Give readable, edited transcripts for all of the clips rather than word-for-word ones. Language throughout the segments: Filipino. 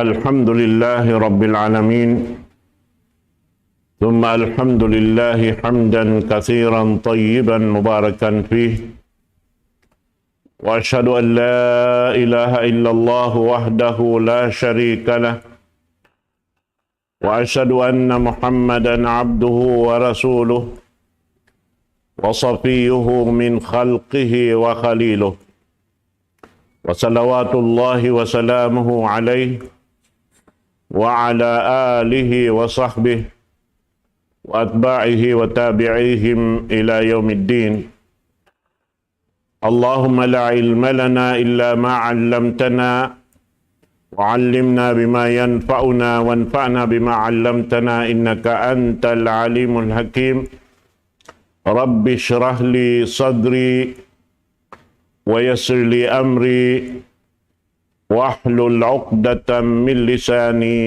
الحمد لله رب العالمين ثم الحمد لله حمدا كثيرا طيبا مباركا فيه وأشهد أن لا إله إلا الله وحده لا شريك له وأشهد أن محمدا عبده ورسوله وصفيه من خلقه وخليله وصلوات الله وسلامه عليه وعلى آله وصحبه وأتباعه وتابعيهم إلى يوم الدين. اللهم لا علم لنا إلا ما علمتنا وعلمنا بما ينفعنا وانفعنا بما علمتنا إنك أنت العليم الحكيم. رب اشرح لي صدري ويسر لي أمري واحلل عقدة من لساني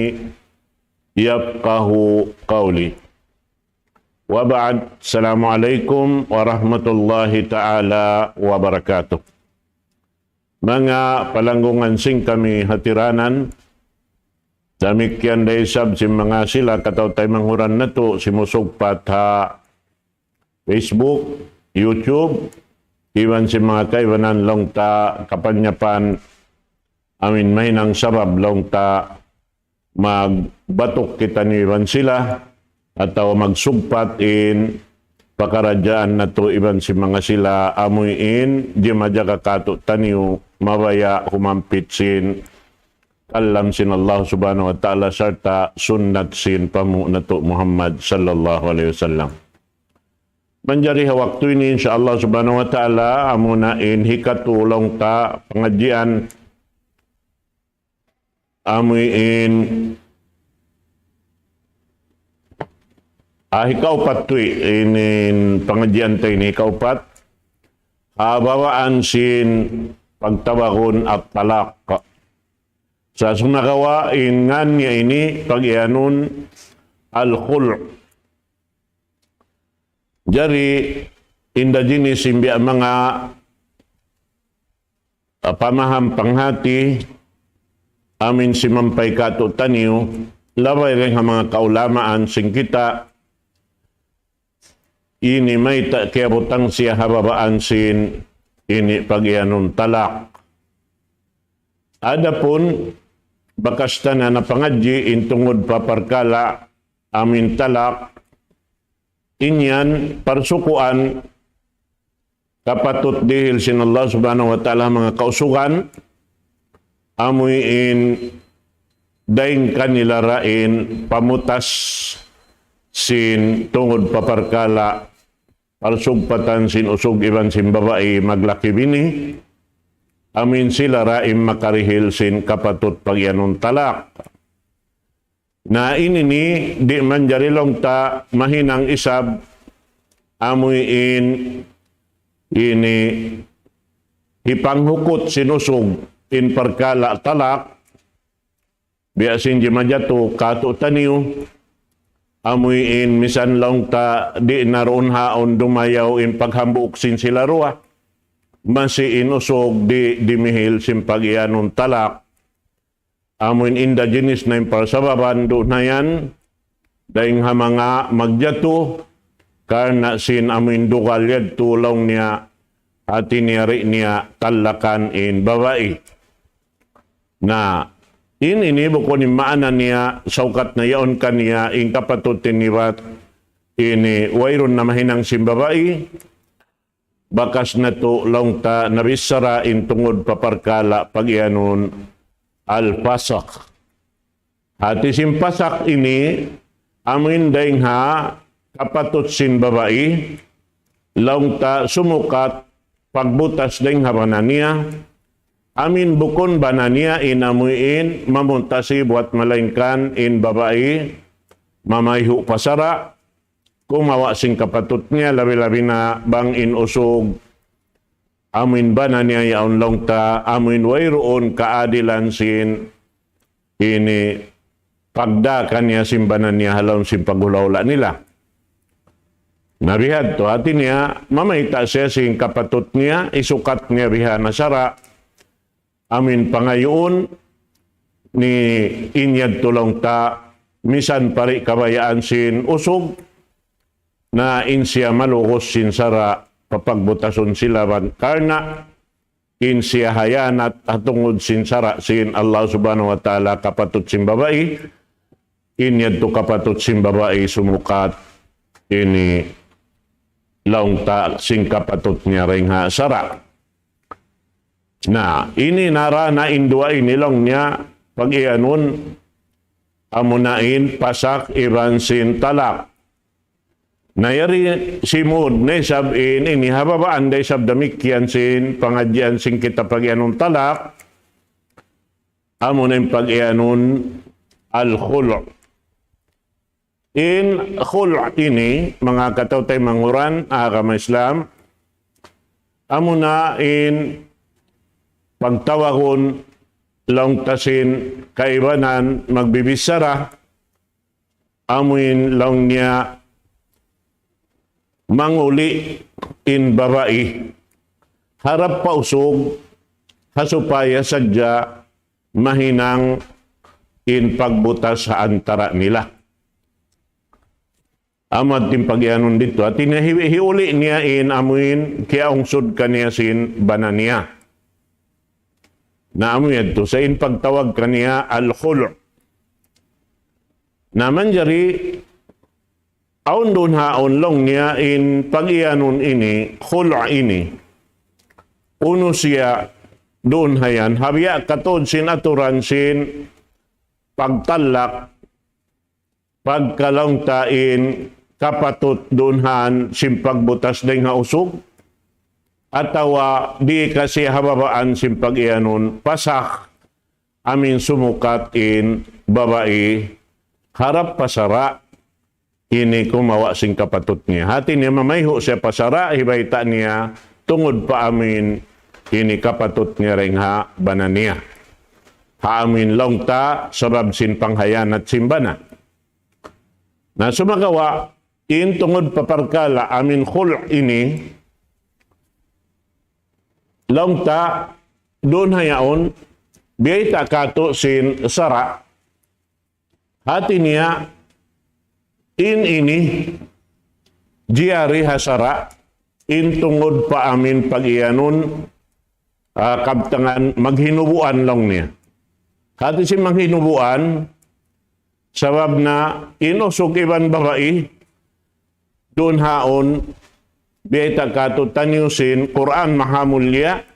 يفقه قولي. وبعد. Assalamualaikum warahmatullahi ta'ala wabarakatuh. Mga palanggungan sing kami hatiranan, damikyan day sab si mga sila kataw tay manghuran na to si musugpat ha Facebook, YouTube, iwan si mga kaiwanan long ta kapanyapan amin mahinang sarab long ta magbatok kita ni iwan sila atau magsugpat in pakaradyaan na to iban si mga sila amuin di majaga kato taniw mabaya humampit sin kalam sin Allah subhanahu wa ta'ala serta sunnat sin pamu na to Muhammad sallallahu alaihi wasallam. Manjari waktu ini insyaallah subhanahu wa ta'ala amunain hikatulong ta pengajian amuin hikaupat tu ini pengajian tayo ini hikaupat bawaan sin pagtawagon at talak sa sunagawain nga niya ini pag-ianun al-khul' jari inda jinis imbi mga pamaham panghati amin si mampay kato taniw labay rin mga kaulamaan sing kita ini may kaya butang siya hababaan sin ini pag-ianong talak. Adapun bakas na napangadji intungod paparkala amin talak inyan parsukuan kapatut dihil sin Allah subhanahu wa ta'ala mga kausugan amuin daing kanila rain pamutas sin tungod paparkala parsugpatan sin usog iban sin babae maglaki bini amin sila raim makarihil sin kapatut pagyanong talak. Na ini di manjarilong ta mahinang isab amuin ini hipanghukot sinusog in parkala talak biasin di majatu kato taniw amuin misan lang ta di naroon haon dumayaw in paghambuk sin sila ruwa masi inusog di dimihil sin pag-ianong talak amuin inda jinis na yung parsababan doon na yan daing hamanga magjato karna sin amuin dugal yad tulong niya at iniyari niya talakan in babae na ini buko ni maana niya saukat na yaon kaniya in kapatutin niwat ini wayron na mahinang simbabai bakas na to long ta nabisara in tungod paparkala pag-ianon al-pasak. Hati simpasak ini amin daing ha kapatut sin babai long ta sumukat pagbutas daing habanan niya amin bukon banania inamuin mamuntasi buat malainkan in babae mamayhu pasara kumawa sing kapatutnya labi-labi na bang in usog amin banania yaon long ta amin wayroon kaadilan sin ini pagda kanya simbanan niya halon sin paghulaula nila. Nabihad to hati niya mamayta siya sing kapatut niya isukat niya biha nasara amin pangayoon ni inyad tulong ta misan pari kabayaan sin usog na insya malukos sin sara papagbutason sila ban karna insya hayanat atungod sin sara sin Allah subhanahu wa ta'ala kapatut sin babae inyad to kapatut sin babae sumukat ini laong ta sing kapatut niya ring ha sara. Na ini nara na indua inilong niya pag ianun amunain pasak iban sin talak. Nayari simud na sabin ini hababaan day sabdamikyan sin pangadyan sin kita pag ianun talak amunain pag ianun al-khul'. In khul' ini mga katawtay manguran agama Islam amuna in pagtawagon lang tasin kaibanan magbibisara amuin lang niya manguli in babae harap pausog hasupaya sadya mahinang in pagbutas sa antara nila. Amad din pagyanon dito at hiuli niya in amuin kaya ungsod kaniya sin bananiya. Na amuin to sa in pagtawag kaniya al-khul'. Naman jari aun doon haon long niya in pagyanon ini khul' ini. Uno siya doon hayan habya katod sin aturan sin pagtalak pagkalangtain kapatut dunhan simpagbutas ding nga usog atawa di kasi hababaan simpag iyanon pasak amin sumukat in babae harap pasara ini kumawa sing kapatut niya hati niya mamayho siya pasara hibayta niya tungod pa amin ini kapatut niya ring ha bananiya ha amin longta sabab sin panghayan at simbana na sumagawa in tungod paparkala amin khul' ini longta doon hayaon biyay kato sin sara hati niya in ini jiyari hasara in tungod pa amin pag-iyanon kabtangan maghinubuan lang niya hati si maghinubuan sabab na inusog iban babae doon haon biyay kato tanyusin Quran mahamulya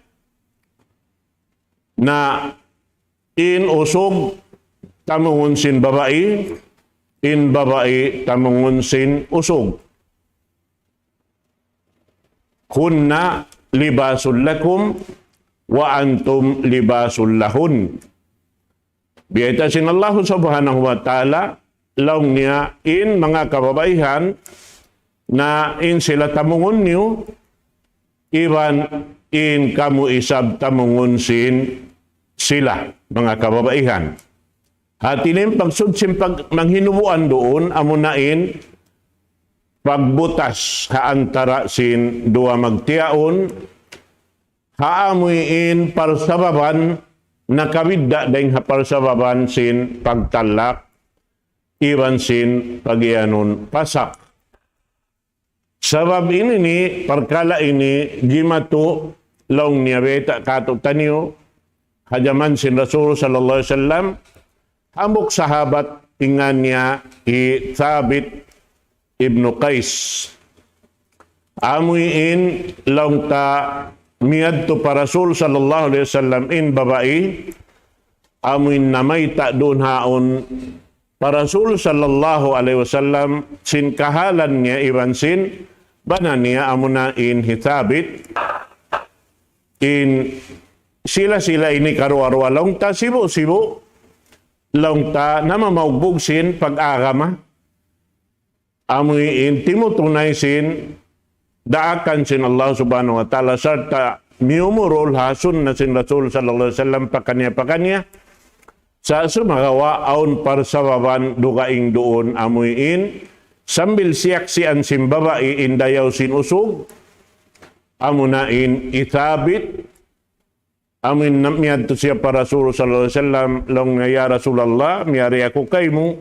na inusog tamungon sin babae in babae tamungon sin usog kunna libasul lakum wa antum libasul lahun biyay sin Allah subhanahu wa ta'ala laong niya in mga kababaihan na in sila tamungon niyo, iban in kamu isab tamungon sin sila, mga kababaihan. At ining pagsudsim pag manghinubuan doon, amunain, pagbutas ha antara sin dua magtiaon, haamuin parsababan, nakabidda dahil ha parsababan sin pagtalak, iban sin pagyanon pasak. Sabab ini ni perkala ini jimatu long niabeta kato tanyo hajaman sin Rasul sallallahu alaihi wasallam hambuk sahabat ingan niya Thabit ibnu Qais amuin long ta miadto pa Rasul sallallahu alaihi wasallam in babae amuin namay ta doon haon pa Rasul sallallahu alaihi wasallam sin kahalan niya iban sin bana niya amuna in Thabit in sila ini karuarwa long ta sibo long ta namamaugbog sin pag-agama amuy in timutunay sin daakan sin Allah subhanahu wa ta'ala sarta miumurol hasun na sin Rasul sallallahu alaihi wasallam pakanya sa sumagawa aun parsababan dugaing doon amuyin sambil siyaksian sin babae indayaw sin usog amunain Thabit Amin miyad to siya para Rasul sallallahu alaihi wasallam long nga ya Rasulullah miyari ako kay mo.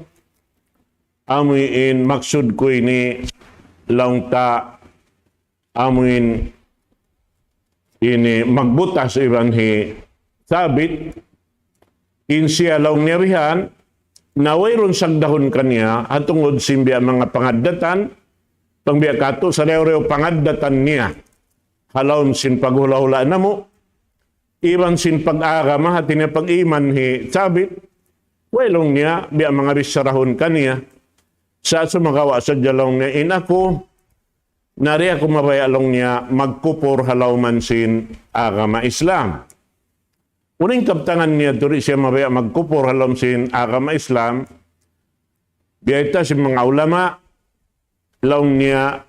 Amin maksud ko ini long ta amin ini magbutas ibanhi sabit in siya long nirihan na wayron sagdahon kaniya atungod simbiya mga pangaddatan pangbiya kato sa rew pangaddatan niya halawon sin paghula-hula na mo iban sin pag-agama at niya pag-iman hi sabit waylong niya biya mga bisarahon kaniya sa sumagawa sa jalong niya inako nari ako mabayalong niya magkupor halawman sin agama Islam. Uning kaptangan niya duri siya mabaya magkupor halawman sin agama Islam biyata si mga ulama laong niya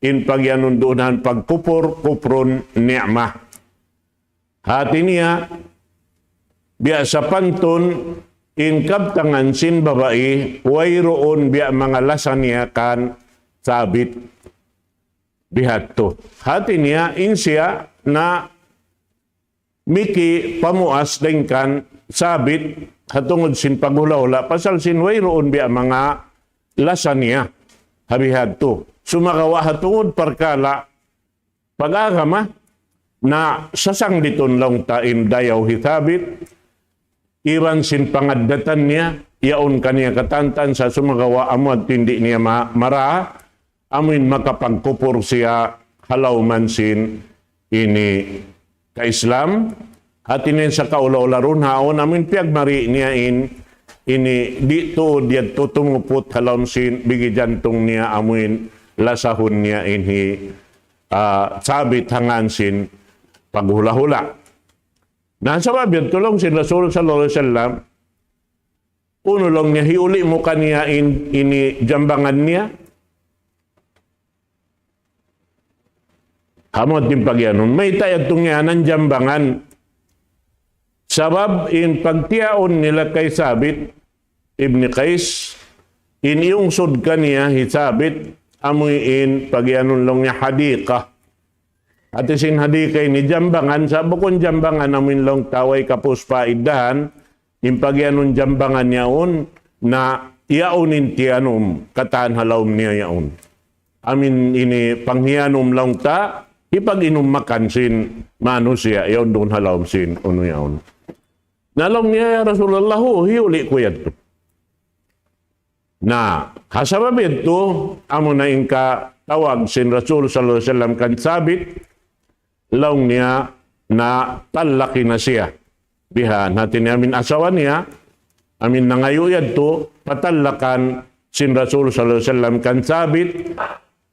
in pagyanundunan pagkupor kupron ni'mah. Hati niya, biya sa pantun, in kaptangan sin babae, wayroon biya mga lasan niya kan sabit bihato. Hati niya, in siya na miki pamuas din kan sabit hatungod sin paghula-hula, pasal sin wayroon biya mga lasan niya habihato. Sumagawa hatungod parkala pag-agama, na sasang diton lang taim dayaw hitabit, iwan sin pangaddatan niya, yaon kaniya katantan sa sumagawa amod hindi niya mara, amin makapagkupor siya halawman sin ini ka-Islam, at inin sa kaulaw-laron haon, amin piyagmari niya ini dito diya tutumupot halawman sin bigijantong niya amin lasahon niya inhi sabit hangan sin paghula-hula. Nasa mabiyad tulong si Rasul sallallahu alaihi wasallam, uno lang niya, hiuli mo kaniya ini jambangan niya. Hamot din pagyanon. May tayad tungyanan jambangan. Sabab in pagtiaon nila kay Sabit, Ibn Qais, in yung sud kaniya hisabit, amoy in pagyanon lang niya hadika. At isin hadikay ni jambangan, sa bukon jambangan namin lang taway kapos paidahan, yung pagyanon jambangan yaon na iaunin tiyanom, kataan halawm niya yaon. Amin ini panghiyanom lang ta, ipag-inom makan sin manusia, yaon doon halawm sin uno yaon. Nalong niya Rasulullah, hiuli ko yan to. Na hasababit to, amo na inka tawag sin Rasul sallallahu alaihi wasallam kan sabit, laong niya na talaki na siya. Biha, natin amin asawa niya, amin nangayuyad to, patalakan sin Rasul sallallahu alaihi wasallam kan sabit,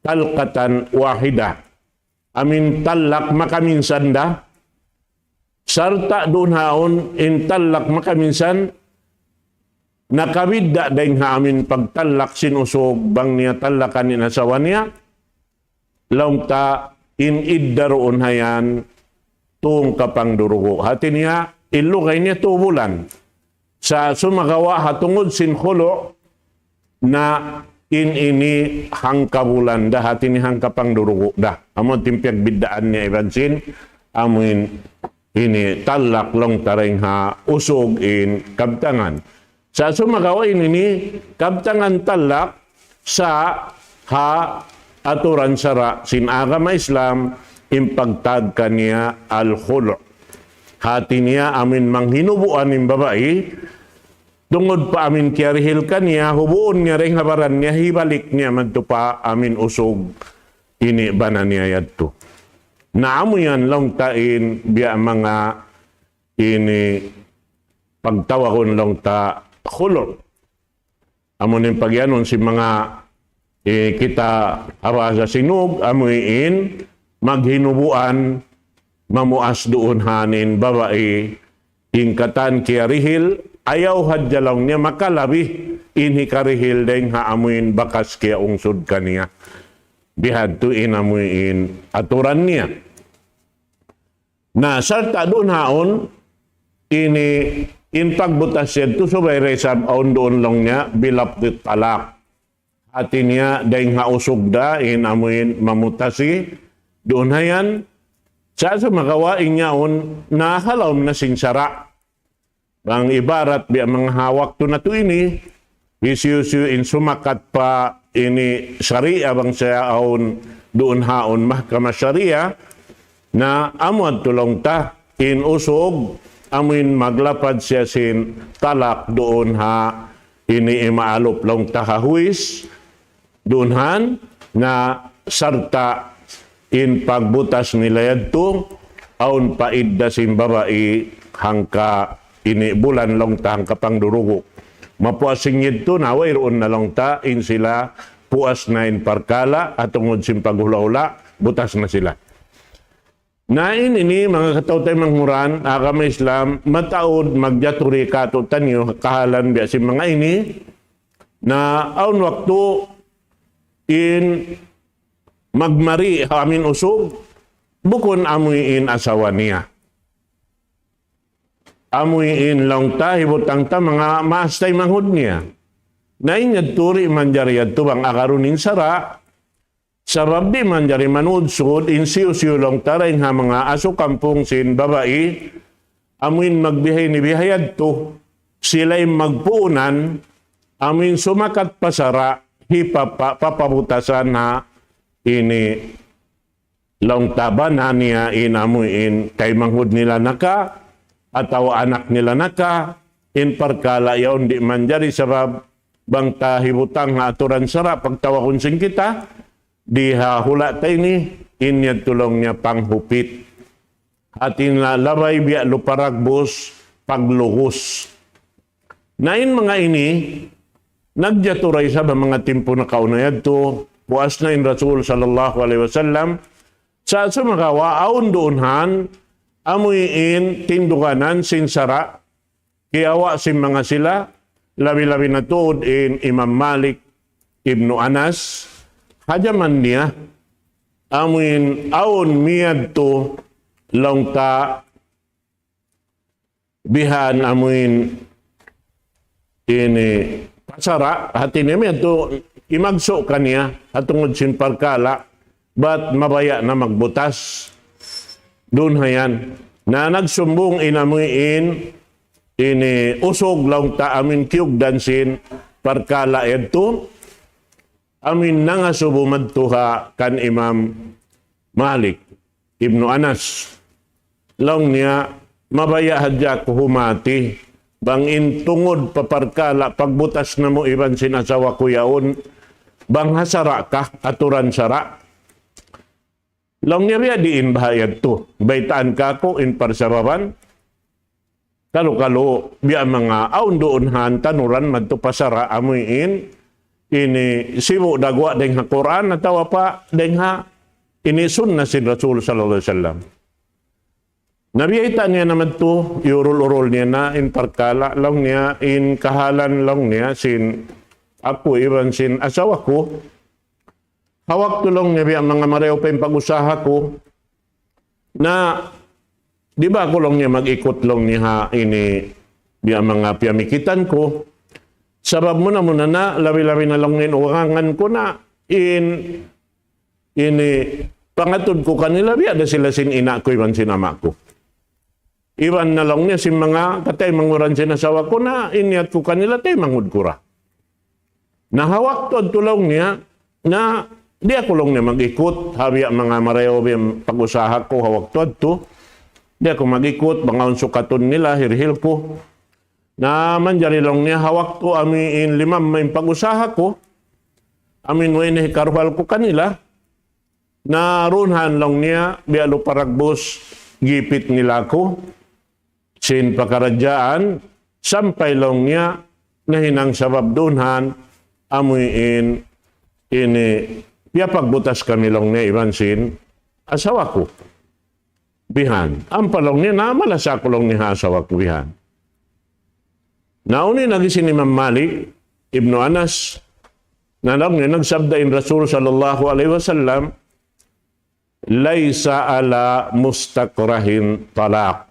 talkatan wahida. Amin talak makaminsan da, sarta doon haon, in talak makaminsan, nakabidda dahil ha amin pagtalak sinusog bang niya talakan ni asawa niya, laong ta, in iddaroon hayan tung kapang durugo. Hati niya, ilugay niya 2 bulan. Sa sumagawa hatungod sin khulo na in ini hangkabulan da, hati ni hangkapang durugo da. Amon timpiag biddaan niya ibansin, amin ini talak long taring ha usog in kabtangan. Sa sumagawa ini kabtangan talak sa ha aturan sara sin agama Islam impagtag kaniya al-khulu'. Hati niya amin manghinubuan ng babae, tungod pa amin kiarihil kaniya, hubuon niya rin habaran niya, hibalik niya magtupa amin usog, ini banan niya yadto. Naamo yan lang tain biya mga ini pagtawakon lang ta khulu'. Amon yung pagyanon si mga kita arasa sinug, amuin, maghinubuan, mamuas doon hanin, babae, ingkatan kiarihil, ayaw hadjalaw niya makalabi, inhi karihil deng haamuin bakas kaya ungsod kaniya. Bihad to inamuin aturan niya. Na sarta doon haon, ini in pagbutas siya to subay resab aon doon lang niya, bilapit talak. Ati niya dahil hausog da, inamuin mamutasi, doon hayan, Sa makawain niyaon nahalaw na sinsara. Bang ibarat biya mga hawak to na to ini, isyu in sumakat pa ini syariah bang saya aon doon haon mahkamah syariah na amuad tulong ta in usog amin maglapad siya sin talak doon ha ini imaalop long tahahuis doon han na sarta in pagbutas nila yadto aun paidda sin babae hangka ini bulan long ta hangka pangdurugo mapuasing yadto na wayroon na long ta in sila puas na in parkala at tungod sin paghula-hula butas na sila. Nain ini mga katautay manghuran agama Islam mataod magyaturi kato tanyo kahalan biya sin mga ini na aun waktu in magmari amin usog, bukon amuin asawa niya. Amuin lang ta, hibutang ta, mga maastay manghud niya. Nainyad turi manjariyad to bang akarunin sara, sabab di manjari manudsod, insiyo-siyo lang ta rin ha mga aso kampung sin babae, amuin magbihay ni bihayad to, sila'y magpuunan, amuin sumakat pasara, papabutasan na ini long taban na niya inamuin kay manghud nila naka ataw anak nila naka in parkala yaon di manjari sabab bang tahibutang nga aturan sara pagtawa kunsing kita di hahula ta ini inyad tulong niya panghupit at inlalabay biya luparagbos pagluhos nain mga ini nagyaturay sa mga timpo na kaunayad to puas na in Rasul sallallahu alaihi wasallam sa sumakawa aun doonhan amuin tindukanan sinsara kiawa sin mga sila labi-labi na tuod in Imam Malik Ibnu Anas hajaman niya amuin aun miyad to longta bihan amuin ini pasara hati niya miyad to imagso kaniya at tungod sin parkala ba't mabaya na magbutas doon hayan na nagsumbong inamuin ini usog lang ta amin kiyog dansin parkala edto amin nangasubo madtuha kan Imam Malik Ibnu Anas lang niya mabaya hadya ko humati bang intungod paparkala pagbutas na mo iban sinasawa ko yaon bang hasara ka aturan sara lang niya diin bahayad to baitaan ka ko in parsababan kalo biya mga aun doon han tanuran madto pasara amuin ini sibo dagwa deng ha Quran natawa pa deng ha ini sunna sin Rasul sallallahu alaihi wasallam nabiyita niya naman to iurol-urol niya na in parkala lang niya in kahalan lang niya sin ako iban sin asawa ko hawak tulong niya ang mga mareho pa yung pag-usaha ko na di ba ko lang niya mag-ikot lang niya ini biya mga piyamikitan ko sabab mo na na labi-labi na lang ninuwangan ko na ini pangatod ko kanila biya da sila sin ina ko iban sin ama ko iban na lang niya sin mga katay manguran sin asawa ko na inyat ko kanila tay mangud ko ra nahawak to tulong niya na di ako lang niya mag-ikot habi ang mga mareho pag-usaha ko hawak to di ako mag-ikot mga unsukaton nila hirhil ko na manjari lang niya hawak to amin limam may pag-usaha ko amin way nahikarwal ko kanila na runhan lang niya bialo paragbos gipit nila ko sin pakaradyaan sampay lang niya na hinang sabab dunhan amuin ini piya pagbutas kami lang niya iban sin asawa ko bihan ang palong niya na malasa ko lang niya asawa ko bihan nauni nagisin Imam Malik Ibnu Anas na lang niya nagsabdain Rasul sallallahu alaihi wasallam laysa ala mustakrahin talaq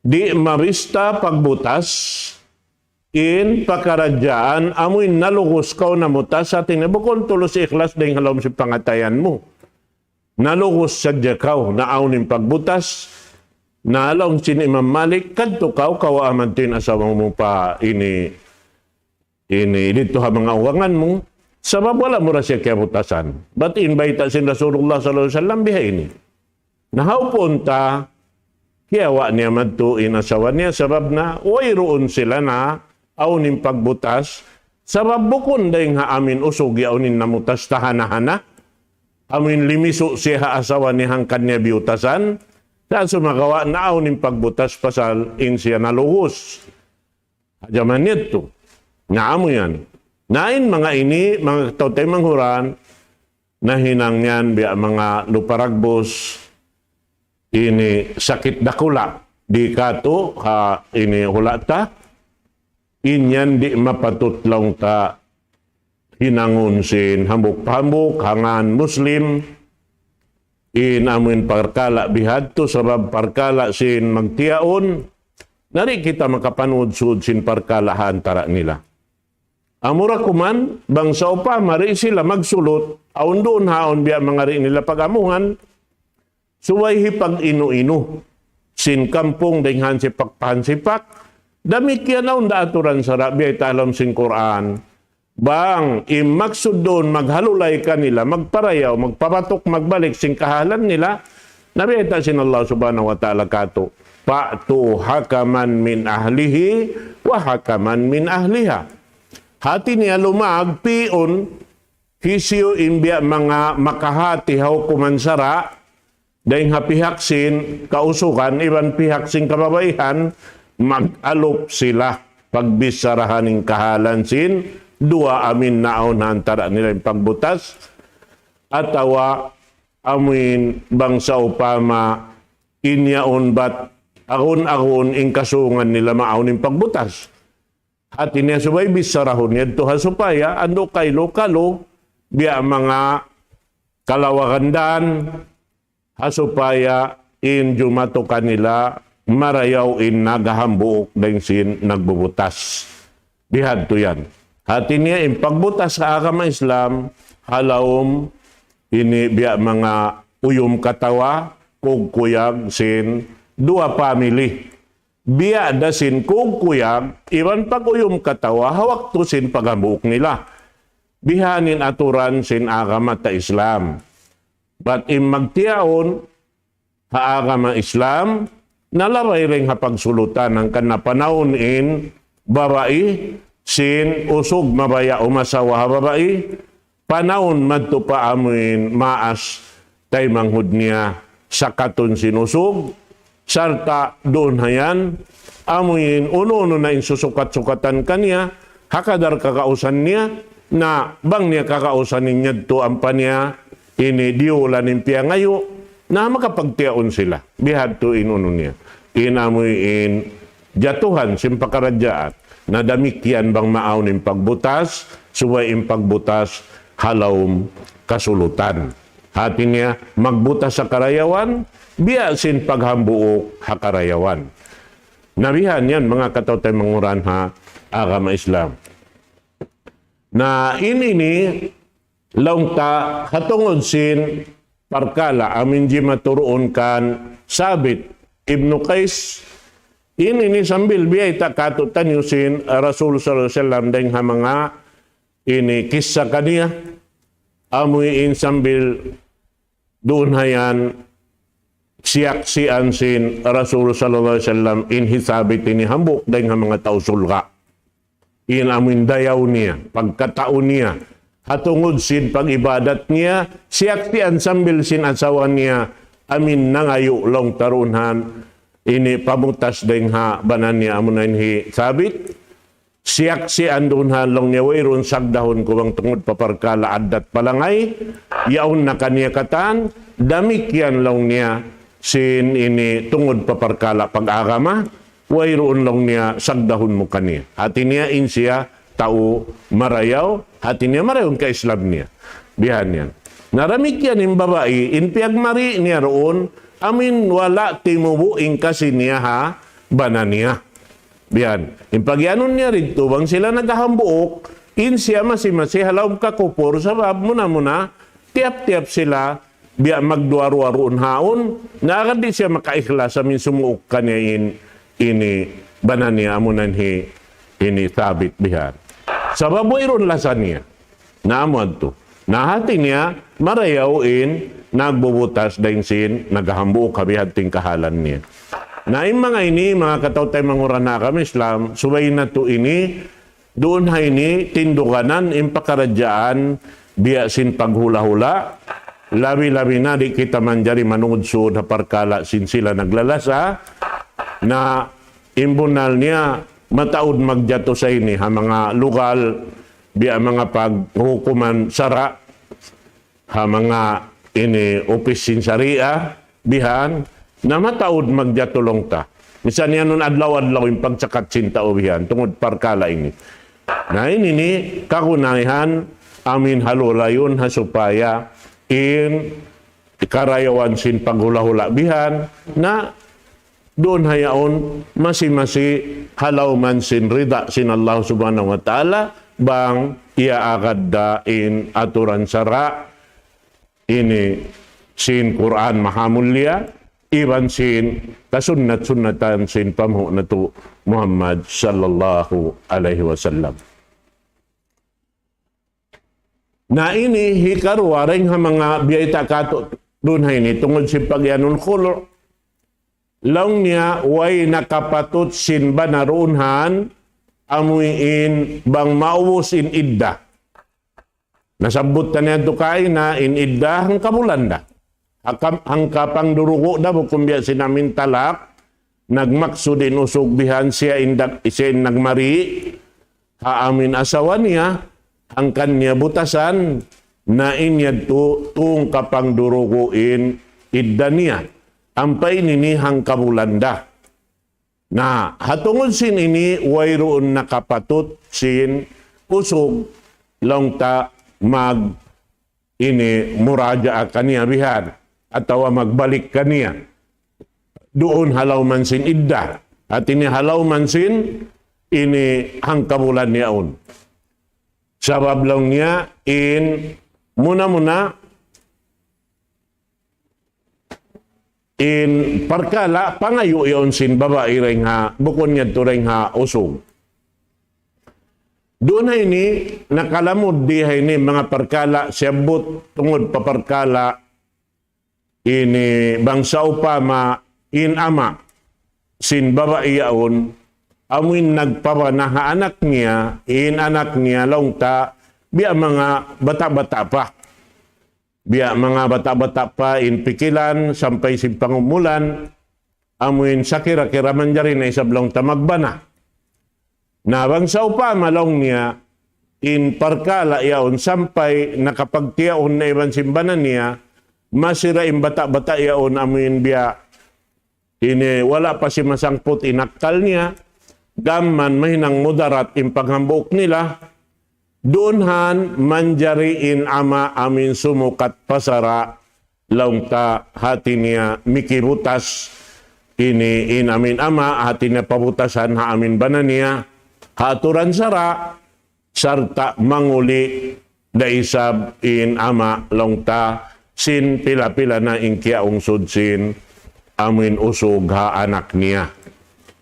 di marista pagbutas in pakaradyaan amoy nalugos ka na mutas sa tinabukon tulos ikhlas dahil halom si pangatayan mo. nalugos sa jakaw na awning pagbutas, na along sin Imam Malik, kadto kawaaman tin asawa mo pa ini dito ha mga uwangan mo, sabab wala mo ra siya kaya butasan. But invite sin Rasulullah sallallahu alaihi wasallam biha ini. Nahaupon ta, kiyawa niya madtuin asawa niya, sabab na, roon sila na awning pagbutas, sabab bukon dahil ha amin usog yaunin namutas tahana-hana, amin limiso siya asawa ni hang kanya biutasan, sa sumagawa na awning pagbutas pasal in siya naluhos. Adyaman nito, naamo yan. Nain mga ini, mga tautay manghuran, na hinang yan biya mga luparagbos, ini sakit dakula, di kato, ha ini hulata, inyan di mapatutlaw ta hinangon sin hambuk-hambuk, hangan Muslim, amin parkala bihadto, sabab parkala sin magtiaon, nari kita makapanood-sud sin parkala antara nila. Amura kuman, bangsa upa, mari sila magsulot, aun doon haon biya mga rin nila pagamuhan, suway hipag inu-inu, sin kampong denghan si pakpahan-sipak, damit yan aun daaturan sa rabi ay talam sin Quran, bang imaksud doon maghalulay kanila, magparayaw, magpapatok, magbalik sin kahalan nila, nabiyata sin Allah subhanahu wa ta'ala kato, pa'tu hakaman min ahlihi wa hakaman min ahliha. Hati niya lumag, pion, hisyo imbya mga makahati haw kumansara, dahil hapihaksin kausukan, iban pihaksin kababaihan, mag-alop sila pagbisarahaning kahalan sin, dua amin naon antara nila yung pagbutas, atawa amin bangsa upama inyaon bat ahon-ahon ing kasungan nila maaon yung pagbutas. At niya subay bisarahon niya ito hasupaya, ando kay lokalo, biya mga kalawakandan, hasupaya in jumato kanila, marayaw in nagahambuok dahil sin nagbubutas. Bihad to yan. Hati niya in pagbutas sa agama Islam, halawom, ini biya mga uyom katawa, kugkuyag sin dua family. Biya da sin kugkuyag, iwan pag uyom katawa, hawak to sin paghambuok nila. Bihanin aturan sin agama ta Islam. But in magtiaon, haagama Islam, nalaray ring hapagsulutan ng kanapanahon in babae, sin usog mabaya umasawa babae, panahon madto pa amin maas tay manghud niya sa katon sinusog, sarta doon hayan, amuin uno-uno na insusukat-sukatan kanya, hakadar kakausan niya, na bang niya kakausan niya to ang panya, ini diulan nimpiya ngayo, na makapagtiaon sila. Bihad to inuno niya. Inamuin jatuhan, simpakaradyaat, na damikyan bang maaw ng pagbutas, suway yung pagbutas, halawm kasulutan. Hati niya, magbutas sa karayawan, biyasin paghambuok hakarayawan. Nabihan yan, mga katautay manguran ha, agama Islam. Na inini, laungta, hatungod sin, parkala, amin di maturoon kan, sabit, Ibnu Qais, ini sambil biyay takatutan yusin Rasul sallallahu alaihi wasallam dahil ha mga ini kisah kaniya, amuy in sambil doon hayan siyaksian sin Rasul sallallahu alaihi wasallam in hisabit ini hambuk dahil ha mga tausulga. In amin dayaw niya, pagkataon niya, hatungod sin pag-ibadat niya, siyaksian sambil sin asawa niya, amin nangayo long tarunhan, ini pamutas deng ha banan niya amunan hi sabit, siyaksian doon ha long niya wayron sagdahon ko bang tungod paparkala adat palangay, yaon na kanya katan, damikyan long niya sin ini tungod paparkala pag-agama, wayroon long niya sagdahon mo kaniya. Hati niya in siya tao marayaw, hati niya marayaw ka Islam niya. Bihan yan. Naramik yan yung babae, in piyagmari niya roon, amin wala timubuing kasi niya ha, banan niya. Bihan. In pagyanon niya rito, bang sila nagahambuok, in siya masi-masi halaw kakupor, sabab muna, tiap-tiap sila, biya magduwaruaruon haon, na agad di siya makaikhlas sa min sumuok kaniya ini banan niya amunan ini sabit bihan. Sa baboyron lasan niya, naamad to. Nahati niya, marayawin, nagbubutas dahin sin, naghahambuok kabihat ting kahalan niya. Na yung mga ini, mga katautay mangurana kami Islam, subay na to ini, doon ha ini, tindukanan, impakaradyaan, biya sin paghula-hula, labi-labi na di kita manjari manungod suod haparkala sin sila naglalasa, na imbunal niya, mataod magjato sa ini, ha mga lokal, biya mga paghukuman sara, ha mga ini opisin saria, bihan, na mataod magdiatulong ta. Misan yan nun adlaw-adlaw yung pagsakat sinta o bihan, tungod parkala ini. Na ini ni kakunahan, amin halulayon ha supaya in karayawan sin paghula-hula bihan, na doon hayaon masi-masi halaw man sin rida sin Allah subhanahu wa ta'ala, bang ia agad dain aturan sara ini sin Quran mahamulya iban sin kasunat-sunatan sin pamho na to Muhammad sallallahu alaihi wasallam. Na ini hikarwaring ha mga biyayta kato dun ha ini tungod si pagyanun kulo lang niya way nakapatut sin banarunhan amuin bang maubos in idda. Nasabot na niya tukay na in idda hang kabulanda. Hang kapang durugo na bukumbya sinamin talak, nagmakso din usog bihan siya isin nagmari, haamin asawa niya, ang kanya butasan, na inyad tung kapang duruguin idda niya. Ampay nini hang kabulanda. Na hatungod sin ini wayroon nakapatut sin usog long ta mag ini muraja kaniya bihan atawa magbalik kaniya doon halaw man sin idda at ini halaw man sin ini hang kabulan niyaon. Sabab lang niya in muna in parkala pangayo iyon sin babae ring ha bukon niya to ring ha usog. Doon na ini nakalamod di ha ini mga parkala siyabot tungod pa parkala ini bangsa upama in ama sin babae yaon amuin nagpapanaha anak niya in anak niya longta biya mga bata-bata pa. Biya mga bata-bata pa in pikilan sampai sin pangumulan amuin sakira-kira manjari na isablong tamagbana. Na bangsa pa malong niya in parkala yaon sampai nakapagtiyaon na iban simbanan niya masira in bata-bata yaon amuin biya ini wala pa si masangput inakal niya gamman mahinang mudarat in paghambok nila. Doonhan manjariin ama amin sumukat pasara laungta hati niya mikibutas ini in amin ama hati niya pabutasan ha amin banan niya haturan sara sarta manguli daisab in ama laungta sin pila-pila na inkiaong sudsin amin usog ha anak niya.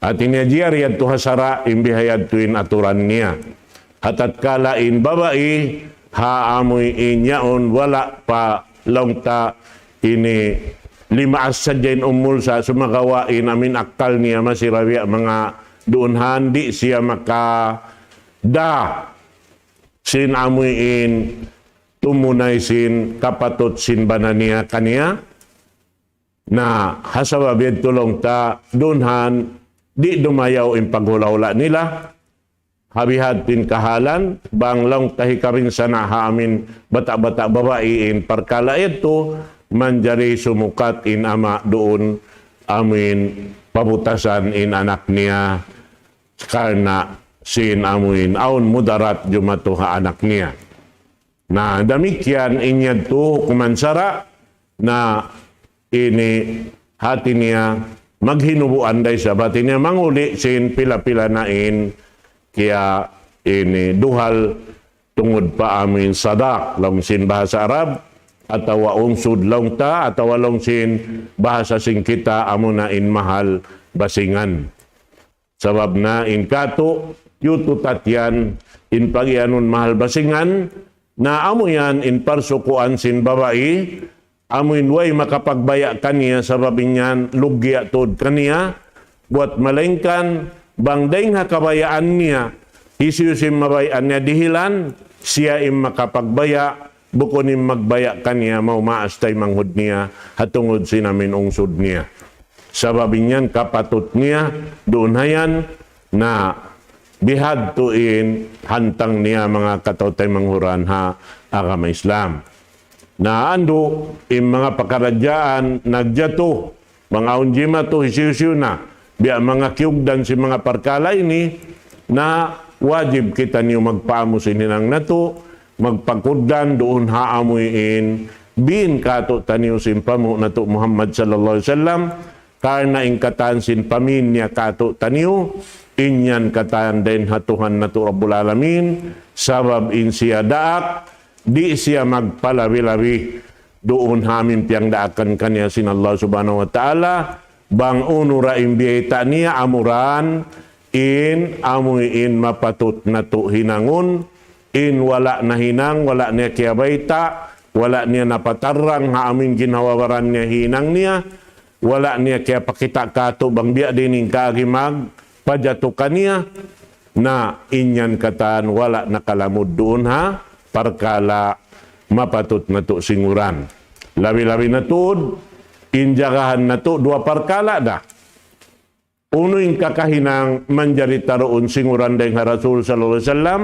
Hati niya jiyariyad to hasara imbihayad tuin aturan niya. Hatat kalain babae, haamoy inyaon, wala pa longta ini limaas sa dyan umulsa, sumagawain amin aktal niya masirawi mga doon handi siya makada sin amuin tumunay sin kapatot sin bananiya kaniya na hasawabid tulong ta doon han di dumayaw in paghula-hula nila. Habihad pin kahalan, banglang tahi karing sana amin bata-bata babae in parkala ito, manjari sumukat in ama doon amin pabutasan in anak niya karna sin amuin aun mudarat jumato ha anak niya. Na damikyan inyad to kumansara na ini hati niya maghinubuan day sa bati niya manguli sin pila-pila na in kaya ini duhal tungod pa amin sadak lang sin bahasa Arab atawa ungsod lang ta, atawa lang sin bahasa sing kita amo na in mahal basingan. Sabab na in kato, yuto tatyan, in pagyanon mahal basingan, na amo yan in parsukuan sin babae, amo in way makapagbaya kaniya, sabab niyan lugya tod kaniya, buat malengkan, bangday nga kabayaan niya, isiyusim mabayaan niya dihilan, siya im makapagbaya, bukon im magbaya kaniya, maumaas tay manghud niya, hatungod sinamin ungsod niya. Sababin niyan, kapatot niya, doon hayan, na bihad tuin, hantang niya mga katautay manghuran ha, agama Islam. Na ando, im mga pakaradyaan, nagjato, mga unjima to, hisiyusiyo na, biya mga kiugdan si mga parkala ini, na wajib kita niyo magpaamo sininang nato, magpagkuddan doon haamuin bin kato taniyo simpamo nato Muhammad sallallahu alaihi wasallam karna ingkatan sin paminya kato taniyo inyan katan den hatuhan nato Rabbul Alamin sabab in siya daak di siya magpalabi-labi doon hamin piyang daakan kanya sin Allah subhanahu wa ta'ala bang unura imbiyeta niya amuran in amuin mapatut nato hinangon in wala na hinang, wala niya kiyabayta, wala niya napatarang ha amin ginawawaran niya hinang niya, wala niya kaya pakita kato bang biya dining kagimag, pajatukan niya, na inyan katan wala nakalamod doon ha, parkala mapatut na to singuran. Labi-labi na to, injagahan na to, dua parkala da. Uno yung kakahinang manjarita roon singuran dahil Rasul sallallahu alaihi wasallam,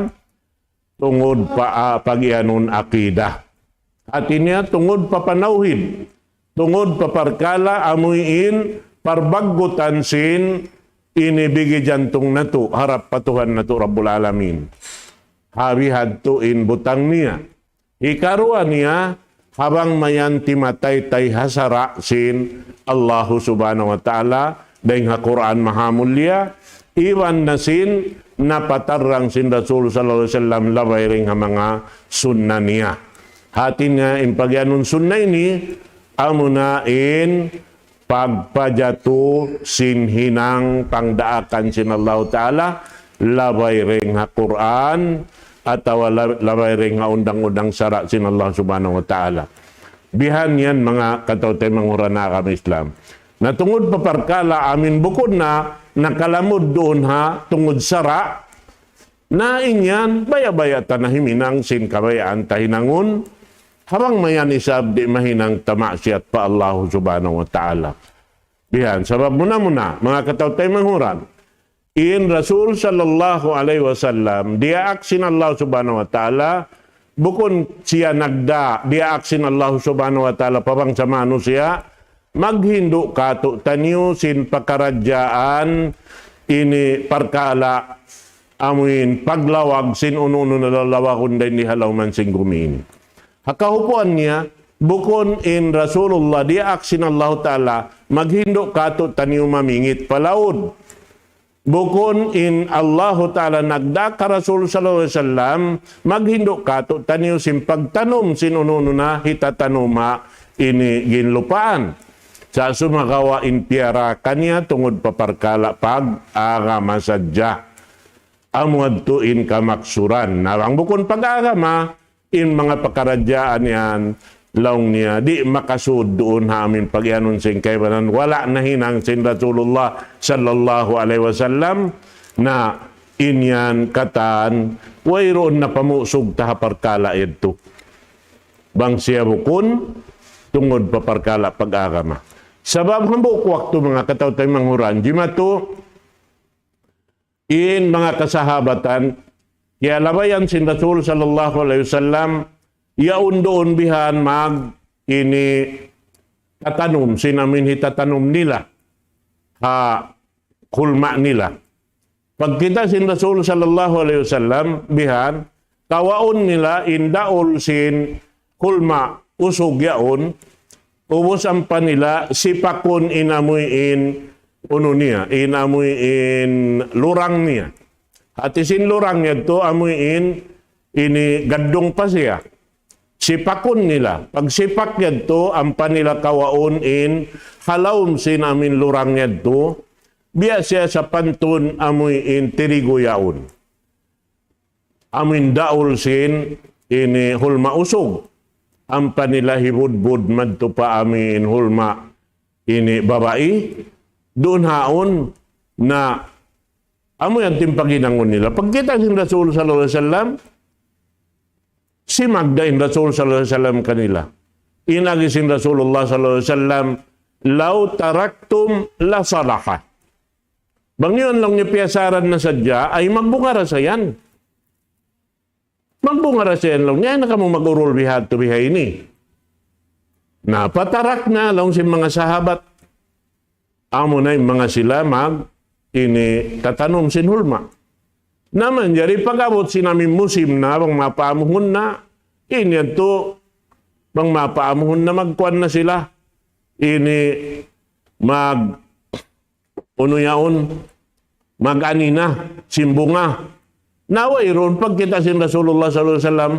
tungod pa pagyanon akida. At niya tungod pa panauhin, tungod pa parkala amuin parbaggutan sin inibigi jantong nato harap patuhan nato Rabbul Alamin. Harihad to in butang niya. Ikaruan niya habang mayan timatay tay hasara sin Allahu subhanahu wa ta'ala dahil ha Quran mahamulya iwan na sin napatarang sin Rasul sallallahu alaihi wasallam labay ring ha mga sunna niya. Hatin nga in pagyanon sunna ini amo na in pagpajato sin hinang pangdaakan sin Allah Ta'ala labay ring ha Quran atawa labay ring ha undang-undang sara sin Allah subhanahu wa ta'ala. Bihan yan mga katautay manghurana kami Islam. Na tungod paparkala amin bukod na nakalamod doon ha tungod sara na inyan baya-baya tanahiminang sin kabayaan tahinangon habang mayan isab di mahinang tamasyat pa Allah subhanahu wa ta'ala. Bihan, sabab muna mga katautay manghuran in Rasul sallallahu alaihi wasallam diaaksin Allah subhanahu wa ta'ala bukod siya nagda diaaksin Allah subhanahu wa ta'ala pabang sa manusia maghindo kato tanyo sin pakaradyaan ini parkala amuin paglawag sin uno-uno na lalawakon din ni halaw man sing gumin. Hakahupuan niya, bukon in Rasulullah, dia aksin Allah Ta'ala, maghindo kato tanyo mamingit palaod. Bukon in Allah Ta'ala, nagda ka Rasul Sallallahu Alaihi Wasallam, maghindo kato tanyo sin pagtanom sin uno-uno na hitatanoma ini ginlupaan. Sa sumagawa in piara kanya tungod paparkala pag agama sadya. Amuad to in kamaksuran. Nawang bukon pag-agama, in mga pakaradyaan yan, laong niya, di makasud doon ha amin pag-ianon sin kaibanan. Wala na hinang sin Rasulullah sallallahu alaihi wasallam na inyan katan, wayroon na pamusog tahaparkala ito. Bang siya bukon, tungod paparkala pag-agama. Sabab hambuk waktu mga katautay manghuran, jimato in mga kasahabatan, kaya labayan sin Rasul sallallahu alaihi wasallam, yaon doon bihan mag ini tatanum, sinamin hitatanum nila, ha kulma nila. Pag kita sin Rasul sallallahu alaihi wasallam, bihan, kawaon nila indaol sin kulma usog yaon, ubos ang panila, sipakon inamuin uno niya, inamuin lurang niya. At isin lurang niya to, amuin ini gadong pa siya. sipakon nila. Pag sipak yadto, ang panila kawaon in halawm sin amin lurang yadto, biya siya sa pantun amoy in tirigoyaon. Amin daol sin ini hulma usog. Ang panila hibudbud madto pa amin hulma ini babae. Doon haon na amoy ang timpaginangon nila. Pagkita sin Rasul sallallahu alaihi wasallam, si Magdain Rasul sallallahu alaihi wasallam kanila. Inagisin Rasulullah sallallahu alaihi wasallam, "Law taraktum la salaha." Bangyon lang niya piyasaran na sadya ay magbungara sa yan. Magbungara sa yan lang niya, na kamo mag-urol bihad to bihay ini. Napatarak na lang si mga sahabat. Amo na yung mga sila ini tatanom sinulma. Naman, jari pag-abot sinaming musim na, bang mapaamuhon na, inyan to, bang mapaamuhon na magkuhan na sila. Ini mag-ani na, simbunga. Naway ron, pagkita sin Rasulullah sallallahu alaihi wasallam,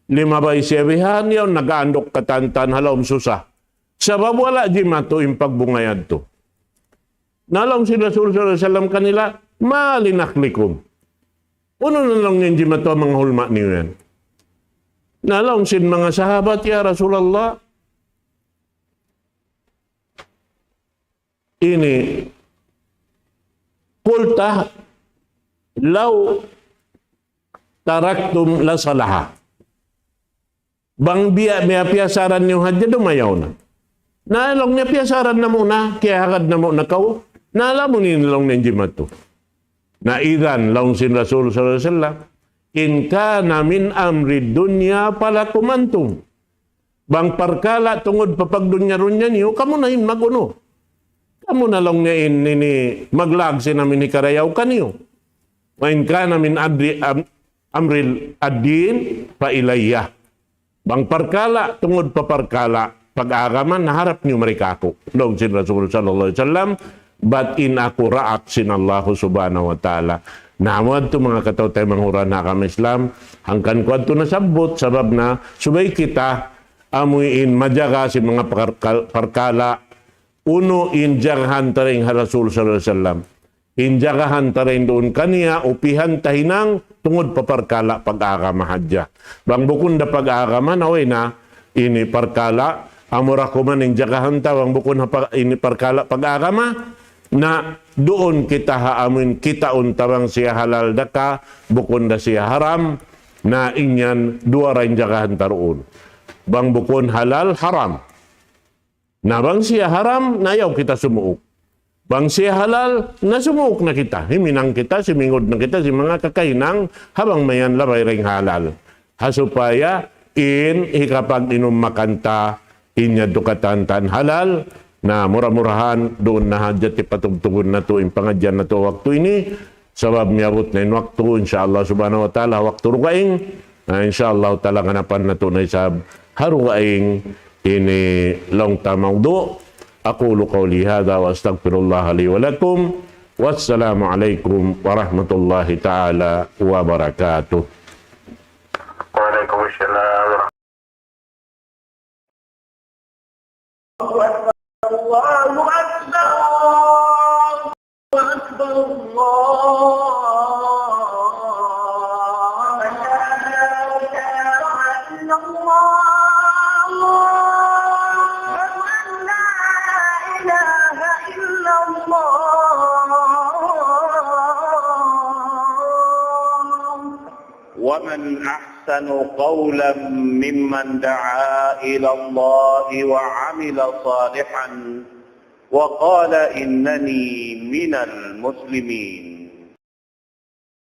5 ba isyabihan yun, nag-aandok katantan, halawm susa. Sabab wala di mato yung pagbungayad to. Nalawm sin Rasulullah sallallahu alaihi wasallam kanila, malinaklikum. Uno na lang yung di mato mga hulma niyo yan. Nalawm sin mga sahabat, ya Rasulullah, ini, kulta, law, taraktum la salaha. Bang biya piyasaran niyo hadya dumayaw na. Nalong niya piyasaran na muna, kaya hagad na muna kaw. Nala mo nilang ng jimato. Na idan laong sin Rasul sallallahu alaihi wasallam, in kana min amri dunya pala kumantum. Bang parkala tungod papagdunya runya niyo, kamo na hin maguno. Kamo na lang niya ini maglag sinamin ni karayaw kaniyo. Wa in kana min amril ad-din pa ilayya. Bang parkala tungod paparkala pag-agaman naharap niyo mereka ako. Dong sin Rasul sallallahu alaihi wasallam, but in ako raak sin Allah subhanahu wa ta'ala. Nawad to mga kataw tayo manghuran na kami Islam, hangkan ko ato nasabot sabab na subay kita amuin madyaga si mga parkala. Uno injagahan taring Rasul sallallahu alaihi wasallam. Injagahan taring doon kaniya upihan tahinang tungod paparkala pag-agama hadya. Bang bukon da pag-agama naway na ini parkala amura ko man injagahan ta bang bukon ini parkala pag-agama na doon kita haamin kita untawang siya halal daka bukon da siya haram na inyan dua ra injagahan taroon. Bang bukon halal haram. Na bang siya haram, nayaw kita sumuok. Bang siya halal, nasumuok na kita. Himinang kita, simingod na kita, si mga kakainang, habang mayan labay ring halal. Hasupaya, ikapag inom makanta, inya dukatantan halal, na mura-murahan, doon na hadyat ipatugtugon na to, pangadyan na to waktu ini, sabab miyabot na yung waktu, insyaAllah subhanahu wa ta'ala, waktu rukaing, insyaAllah ta'ala nganapan na to na isab, harukaing, ini long tamang do. Aqulu qawli hadha wa astaghfirullah li wa lakum. Wassalamu alaikum warahmatullahi ta'ala wabarakatuh. Waalaikumsalam. Allahu Akbar. Allahu Akbar. ومن أحسن قولا ممن دعا إلى الله وعمل صالحا وقال إنني من المسلمين.